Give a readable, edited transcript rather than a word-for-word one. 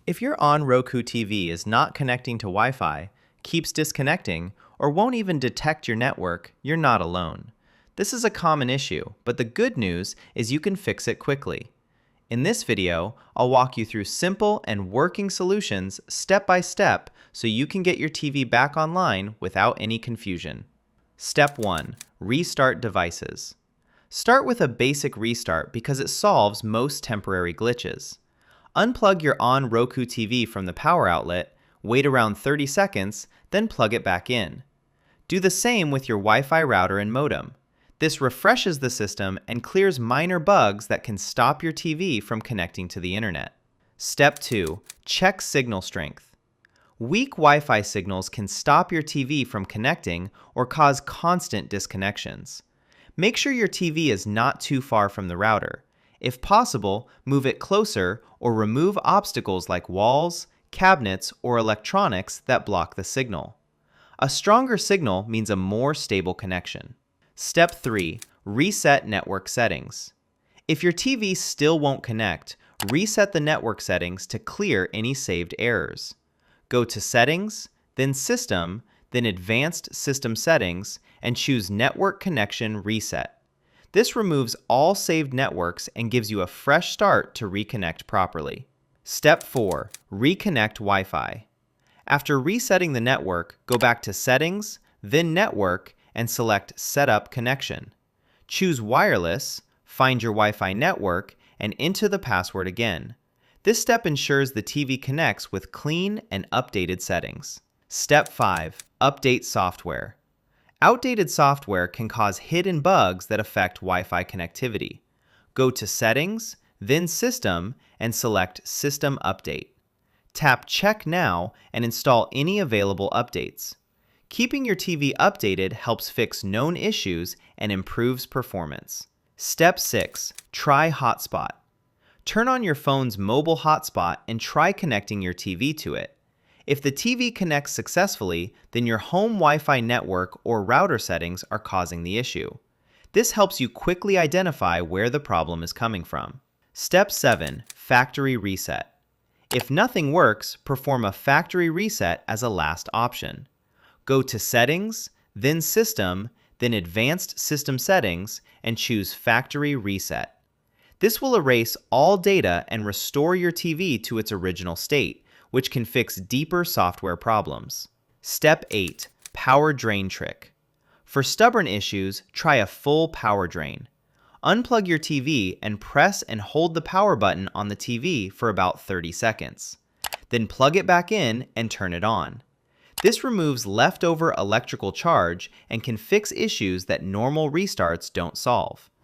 If your ONN Roku TV is not connecting to Wi-Fi, keeps disconnecting, or won't even detect your network, you're not alone. This is a common issue, but the good news is you can fix it quickly. In this video, I'll walk you through simple and working solutions step by step so you can get your TV back online without any confusion. Step 1. Restart devices. Start with a basic restart because it solves most temporary glitches. Unplug your ONN Roku TV from the power outlet, wait around 30 seconds, then plug it back in. Do the same with your Wi-Fi router and modem. This refreshes the system and clears minor bugs that can stop your TV from connecting to the internet. Step 2. Check signal strength. Weak Wi-Fi signals can stop your TV from connecting or cause constant disconnections. Make sure your TV is not too far from the router. If possible, move it closer or remove obstacles like walls, cabinets, or electronics that block the signal. A stronger signal means a more stable connection. Step 3. Reset network settings. If your TV still won't connect, reset the network settings to clear any saved errors. Go to Settings, then System, then Advanced System Settings, and choose Network Connection Reset. This removes all saved networks and gives you a fresh start to reconnect properly. Step 4. Reconnect Wi-Fi. After resetting the network, go back to Settings, then Network, and select Setup Connection. Choose Wireless, find your Wi-Fi network, and enter the password again. This step ensures the TV connects with clean and updated settings. Step 5. Update software. Outdated software can cause hidden bugs that affect Wi-Fi connectivity. Go to Settings, then System, and select System Update. Tap Check Now and install any available updates. Keeping your TV updated helps fix known issues and improves performance. Step 6. Try Hotspot. Turn on your phone's mobile hotspot and try connecting your TV to it. If the TV connects successfully, then your home Wi-Fi network or router settings are causing the issue. This helps you quickly identify where the problem is coming from. Step 7. Factory reset. If nothing works, perform a factory reset as a last option. Go to Settings, then System, then Advanced System Settings, and choose Factory Reset. This will erase all data and restore your TV to its original state, which can fix deeper software problems. Step 8. Power drain trick. For stubborn issues, try a full power drain. Unplug your TV and press and hold the power button on the TV for about 30 seconds. Then plug it back in and turn it on. This removes leftover electrical charge and can fix issues that normal restarts don't solve.